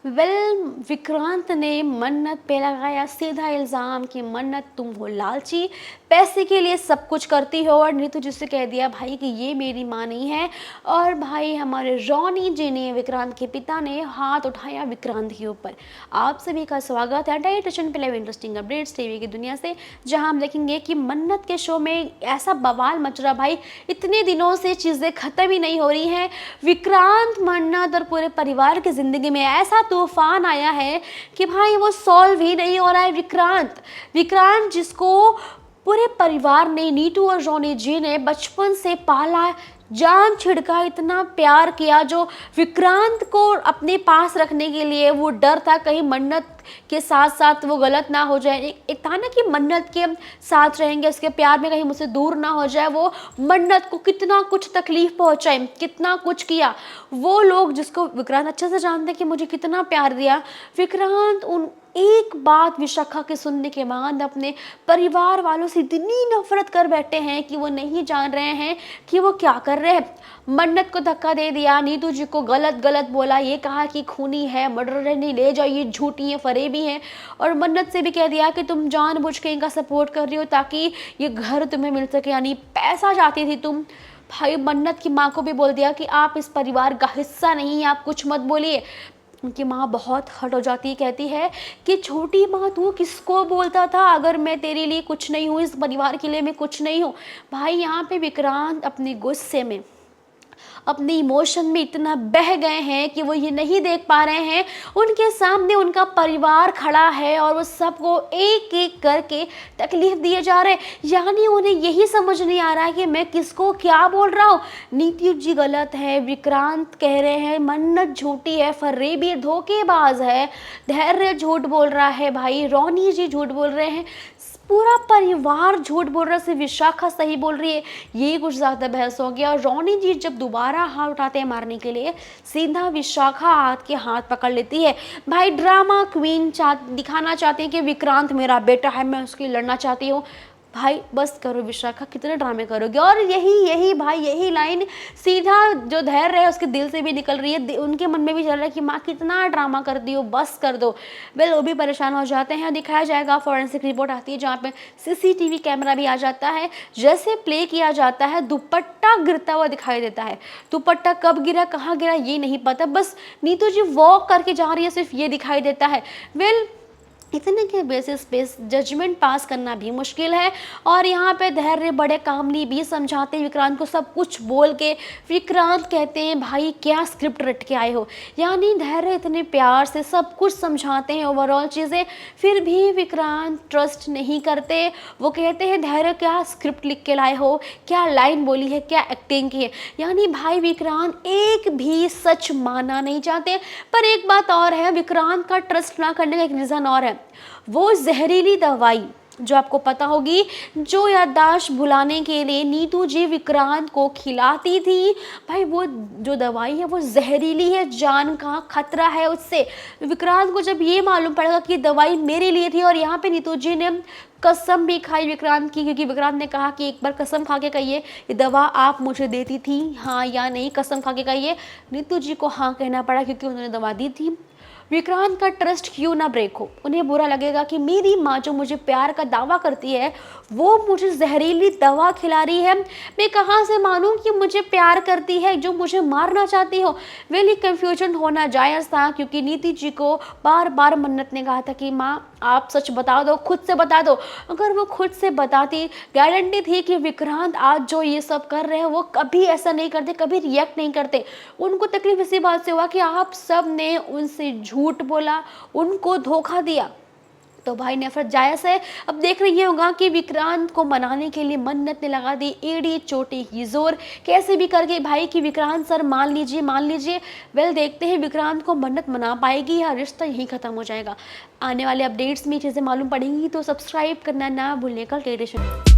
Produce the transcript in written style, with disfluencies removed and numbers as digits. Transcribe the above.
विक्रांत ने मन्नत पे लगाया सीधा इल्ज़ाम कि मन्नत तुम हो लालची, पैसे के लिए सब कुछ करती हो। और नीतू जिससे कह दिया भाई कि ये मेरी माँ नहीं है। और भाई हमारे रॉनी जी ने, विक्रांत के पिता ने हाथ उठाया विक्रांत के ऊपर। आप सभी का स्वागत है डाइट टेशन पे लाइव इंटरेस्टिंग अपडेट्स टीवी की दुनिया से, जहां हम देखेंगे कि मन्नत के शो में ऐसा बवाल मच रहा भाई, इतने दिनों से चीज़ें ख़त्म ही नहीं हो रही हैं। विक्रांत, मन्नत और पूरे परिवार की ज़िंदगी में ऐसा तूफान आया है कि भाई वो सॉल्व ही नहीं हो रहा है। विक्रांत जिसको पूरे परिवार ने, नीतू और रॉनी जी ने बचपन से पाला, जान छिड़का, इतना प्यार किया, जो विक्रांत को अपने पास रखने के लिए वो डर था कहीं मन्नत के साथ साथ वो गलत ना हो जाए। एक था ना कि मन्नत के साथ रहेंगे, उसके प्यार में कहीं मुझसे दूर ना हो जाए। वो मन्नत को कितना कुछ तकलीफ पहुंचाए, कितना कुछ किया। वो लोग जिसको विक्रांत अच्छे से जानते कि मुझे कितना प्यार दिया, विक्रांत उन एक बात विशाखा के सुनने के बाद अपने परिवार वालों से इतनी नफरत कर बैठे हैं कि वो नहीं जान रहे हैं कि वो क्या कर रहे हैं। मन्नत को धक्का दे दिया, नीतू जी को गलत बोला, ये कहा कि खूनी है, मर्डर नहीं, ले जाओ, ये झूठी है, फरेबी है। और मन्नत से भी कह दिया कि तुम जानबूझ के इनका सपोर्ट कर रही हो ताकि ये घर तुम्हें मिल सके, यानी पैसा चाहती थी तुम। भाई मन्नत की माँ को भी बोल दिया कि आप इस परिवार का हिस्सा नहीं है, आप कुछ मत बोलिए। उनकी माँ बहुत हट हो जाती है, कहती है कि छोटी माँ तू किसको बोलता था, अगर मैं तेरे लिए कुछ नहीं हूँ, इस परिवार के लिए मैं कुछ नहीं हूँ। भाई यहाँ पे विक्रांत अपने गुस्से में, अपने इमोशन में इतना बह गए हैं कि वो ये नहीं देख पा रहे हैं उनके सामने उनका परिवार खड़ा है और वो सबको एक एक करके तकलीफ दिए जा रहे हैं। यानी उन्हें यही समझ नहीं आ रहा है कि मैं किसको क्या बोल रहा हूँ। नीतू जी गलत है, विक्रांत कह रहे हैं मन्नत झूठी है, फरेबी धोखेबाज है, धैर्य झूठ बोल रहा है, भाई रॉनी जी झूठ बोल रहे हैं, पूरा परिवार झूठ बोल रहा है, सिर्फ विशाखा सही बोल रही है। ये कुछ ज़्यादा बहस हो गया। और रॉनी जी जब दोबारा हाथ उठाते हैं मारने के लिए, सीधा विशाखा हाथ पकड़ लेती है। भाई ड्रामा क्वीन दिखाना चाहते हैं कि विक्रांत मेरा बेटा है, मैं उसकी लड़ना चाहती हूँ। भाई बस करो विशाखा, कितने ड्रामे करोगे। और यही लाइन सीधा जो धैर्य है उसके दिल से भी निकल रही है, उनके मन में भी चल रहा है कि माँ कितना ड्रामा कर दी हो, बस कर दो। वो भी परेशान हो जाते हैं। दिखाया जाएगा, फॉरेंसिक रिपोर्ट आती है जहाँ पे सीसीटीवी कैमरा भी आ जाता है। जैसे प्ले किया जाता है, दुपट्टा गिरता हुआ दिखाई देता है। दुपट्टा कब गिरा, कहाँ गिरा, ये नहीं पता, बस नीतू जी वॉक करके जा रही है, सिर्फ ये दिखाई देता है। इतने के बेसिस पे जजमेंट पास करना भी मुश्किल है। और यहाँ पे धैर्य बड़े कामली भी समझाते हैं विक्रांत को सब कुछ बोल के। विक्रांत कहते हैं भाई क्या स्क्रिप्ट रट के आए हो, यानी धैर्य इतने प्यार से सब कुछ समझाते हैं ओवरऑल चीज़ें, फिर भी विक्रांत ट्रस्ट नहीं करते। वो कहते हैं धैर्य क्या स्क्रिप्ट लिख के लाए हो, क्या लाइन बोली है, क्या एक्टिंग की है। यानी भाई विक्रांत एक भी सच मानना नहीं चाहते। पर एक बात और है, विक्रांत का ट्रस्ट ना करने का एक रीज़न और है, वो जहरीली दवाई जो आपको पता होगी, जो याददाश्त भुलाने के लिए नीतू जी विक्रांत को खिलाती थी। भाई वो जो दवाई है वो जहरीली है, जान का खतरा है उससे। विक्रांत को जब ये मालूम पड़ेगा कि दवाई मेरे लिए थी, और यहाँ पे नीतू जी ने कसम भी खाई विक्रांत की, क्योंकि विक्रांत ने कहा कि एक बार कसम खा के कहिए ये दवा आप मुझे देती थी, हाँ या नहीं, कसम खा के कहिए। नीतू जी को हाँ कहना पड़ा क्योंकि उन्होंने दवा दी थी। विक्रांत का ट्रस्ट क्यों ना ब्रेक हो, उन्हें बुरा लगेगा कि मेरी माँ जो मुझे प्यार का दावा करती है वो मुझे जहरीली दवा खिला रही है, मैं कहाँ से मानूं कि मुझे प्यार करती है जो मुझे मारना चाहती हो। वेली कंफ्यूजन होना जायज़ था, क्योंकि नीति जी को बार बार मन्नत ने कहा था कि माँ आप सच बता दो, खुद से बता दो। अगर वो खुद से बताती, गारंटी थी कि विक्रांत आज जो ये सब कर रहे हैं वो कभी ऐसा नहीं करते, कभी रिएक्ट नहीं करते। उनको तकलीफ इसी बात से हुआ कि आप सब ने उनसे झूठ बोला, उनको धोखा दिया। तो भाई नफरत जायज़ है। अब देख रही होगा कि विक्रांत को मनाने के लिए मन्नत ने लगा दी एड़ी चोटी की जोर, कैसे भी करके भाई कि विक्रांत सर मान लीजिए। देखते हैं विक्रांत को मन्नत मना पाएगी या रिश्ता यहीं ख़त्म हो जाएगा। आने वाले अपडेट्स में चीज़ें मालूम पड़ेंगी, तो सब्सक्राइब करना ना भूलने का टेंशन।